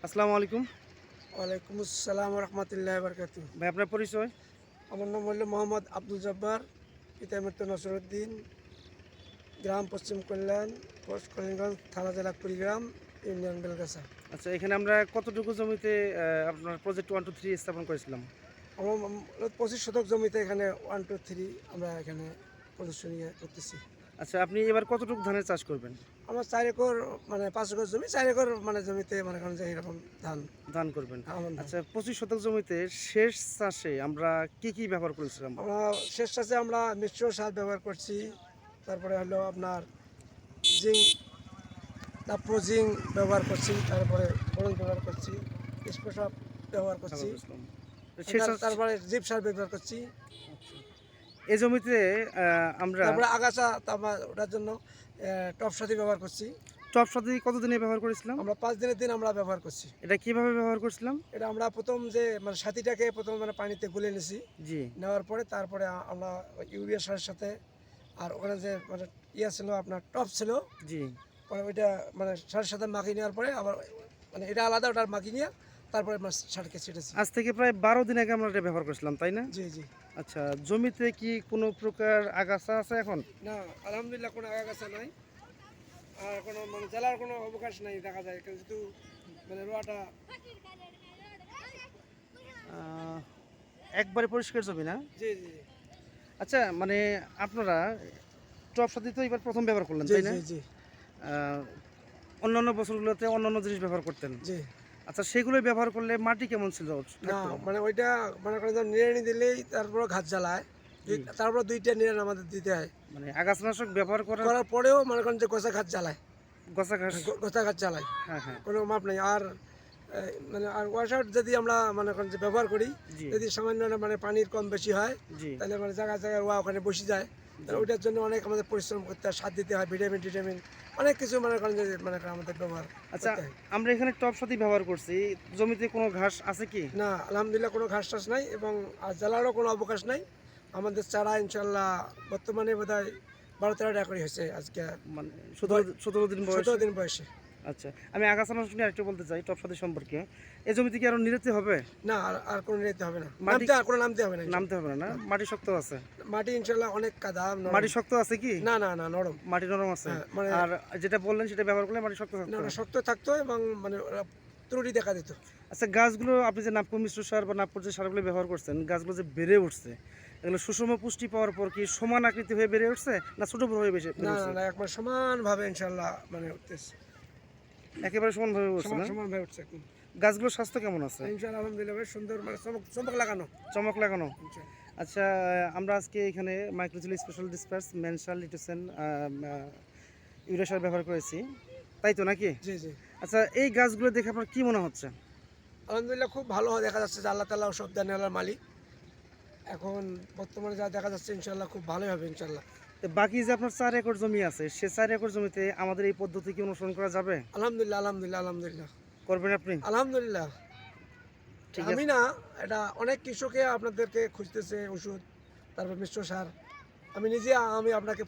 আসসালামু আলাইকুম। ওয়ালাইকুম আসসালাম রহমতুল্লাহ বরকাত। ভাই আপনার পরিচয়? আমার নাম হলো মোহাম্মদ আব্দুল জব্বার, পিতা মৃত্যু নসরুদ্দিন, গ্রাম পশ্চিম কল্যাণ, পোস্ট করিমগঞ্জ, থানা জেলা কুড়িগ্রাম, ইউনিয়ন বেলগাছা। আচ্ছা, এখানে আমরা কতটুকু জমিতে আপনার প্রজেক্ট 1 2 3 স্থাপন করেছিলাম? আমার 25 শতক জমিতে এখানে 1 2 3 আমরা এখানে প্রদর্শনী করতেছি। আচ্ছা, আপনি এবার কতটুকু ধানের চাষ করবেন? আমার 4 একর মানে 5 একর জমি, 4 একর মানে জমিতে মনে করেন যে এরকম ধান ধান করবেন। আমন ধান। আচ্ছা, 25 শতক জমিতে শেষ চাষে আমরা কি ব্যবহার করেছিলাম? আমরা শেষ চাষে আমরা মিশ্র সার ব্যবহার করছি, তারপরে হলো আপনার জিঙ্ক, নাইট্রোজিন ব্যবহার করছি, তারপরে বোরন ব্যবহার করছি, স্পেশাল ব্যবহার করছি, সালাদ ইসলাম। শেষ চাষ তারপরে জিপ সার ব্যবহার করছি, এই জমিতে আমরা তারপরে আগাছা তারপর ওটার জন্য টপ সাথী ব্যবহার করছি। টপ সাথে কতদিনে ব্যবহার করেছিলাম? আমরা 5 দিনের দিন আমরা ব্যবহার করছি। এটা কিভাবে ব্যবহার করছিলাম? এটা আমরা প্রথম যে মানে সাথীটাকে প্রথম মানে পানিতে গুলে নিছি, জি নেওয়ার পরে তারপরে আমরা ইউরিয়া সারের সাথে আর ওখানে যে মানে ছিল আপনার টপ ছিল, জি। পরে ওইটা মানে সারের সাথে মাখিয়ে নেওয়ার পরে আবার মানে এটা আলাদা, ওটার মাখিয়ে নিয়ে তারপরে আমরা সারকে ছেটেছি। আজ থেকে প্রায় 12 দিন আগে আমরা এটা ব্যবহার করেছিলাম, তাই না? জি জি। আচ্ছা, জমিতে কি কোনো প্রকার আগাছা আছে এখন? না, আলহামদুলিল্লাহ কোনো আগাছা নাই, আর কোনো মানে জ্বালার কোনো অবকাশ নাই দেখা যায়, কিন্তু মানে রোয়াটা আহ, একবারে পরিষ্কার জমি না? জি জি আচ্ছা, মানে আপনারা টপ সাথে তো এবার প্রথম ব্যবহার করলেন, জি তাই না? জি জি আহ, অন্যান্য বছরগুলোতে অন্যান্য জিনিস ব্যবহার করতেন। জি। আচ্ছা, সেগুলো ব্যবহার করলে মাটি কেমন ছিল? না থাকতো? মানে ওইটা মনে করেন যে নিড়ানি দিলেই তারপর ঘাস জ্বালায়, জি। তারপর 2টা নিড়ান আমাদের দিতে হয়, মানে আগাছানাশক ব্যবহার করার করার পরেও মনে করেন যে গোছা ঘাস জ্বালায়, গছা ঘাস। গোছা ঘাস জ্বালায়, হ্যাঁ হ্যাঁ। কোনো মাপ নেই। আর মানে আর ওয়াশ আউট যদি আমরা মনে করেন যে ব্যবহার করি, জি যদি সামান্য মানে পানির কম বেশি হয়, জি। তাহলে মানে জায়গায় জায়গায় ওয়া ওখানে বসে যায়, তাহলে ওইটার জন্য অনেক আমাদের পরিশ্রম করতে হয়, সার দিতে হয়, ভিটামিন অনেক কিছু মনে করেন যে মনে করেন আমাদের ব্যবহার আচ্ছা, করতে হয়। আমরা এখানে টপ সাথে ব্যবহার করছি, জমিতে কোনো ঘাস আছে কি? না, আলহামদুলিল্লাহ কোনো ঘাস টাস নাই, এবং আর জ্বালারও কোনো অবকাশ নাই। আমাদের চারা ইনশাল্লাহ বর্তমানে বোধ হয় 12-13টা একরই হয়েছে আজকে, মানে 17 দিন বয়স। 17 দিন বয়সে। আচ্ছা, আমি আগাছানাশক নিয়ে আরেকটু বলতে চাই টপ সাথে সম্পর্কে। এই জমিতে কি আরো নিড়াতে হবে? না, আর আর কোনো নিতে হবে না, মাটি নামতে আর কোনো নামতে হবে না নামতে হবে না? মাটি শক্ত আছে? মাটি ইনশাল্লাহ অনেক কাদা নরম। মাটি শক্ত আছে কি? না না না, নরম। মাটি নরম আছে? হ্যাঁ, মানে আর যেটা বললেন সেটা ব্যবহার করলে মাটি শক্ত না, থাকতো? ওটা শক্ত থাকতো এবং মানে ওরা ত্রুটি দেখা দিত। আচ্ছা, গাছগুলো আপনি যে নাপকো মিশ্র সার বা নাপকো যে সারগুলো ব্যবহার করছেন, গাছগুলো যে বেড়ে উঠছে, এগুলো সুষম পুষ্টি পাওয়ার পর কি সমান আকৃতি হয়ে বেড়ে উঠছে না ছোট বড় হয়ে বেড়ে না উঠছে? না না, একবার সমানভাবে ইনশাল্লাহ মানে উঠতেছে, একেবারে সমানভাবে উঠছে না? সমানভাবে উঠছে একদম। গাছগুলোর স্বাস্থ্য কেমন আছে? ইনশাল্লাহ আলহামদুলিল্লাহ বেশ সুন্দর, মানে চমক চমক লাগানো। চমক লাগানো? ইনশাল্লাহ। আচ্ছা, আমরা আজকে এখানে মাইক্রোজিল স্পেশাল ডিসপার্স মেনশাল লিটোসেন ইউরিয়া সার ব্যবহার করেছি, তাই তো নাকি? জি জি। আচ্ছা, এই গাছগুলো দেখে আপনার কি মনে হচ্ছে? আলহামদুলিল্লাহ খুব ভালো দেখা যাচ্ছে যে আল্লাহ তাআলা সব দানের মালিক। এখন বর্তমানে যা দেখা যাচ্ছে ইনশাল্লাহ খুব ভালোই হবে ইনশাল্লাহ। তো বাকি যে আপনার 4 একর জমি আছে, সে 4 একর জমিতে আমাদের এই পদ্ধতি কি অনুসরণ করা যাবে? আলহামদুলিল্লাহ আলহামদুলিল্লাহ আলহামদুলিল্লাহ করবেন আপনি? আলহামদুলিল্লাহ। ঠিক আমি আছে। না, এটা অনেক কৃষকে আপনাদেরকে খুঁজতেছে ওষুধ, তারপর মিশ্র সার। আমি নিজে আমি আপনাকে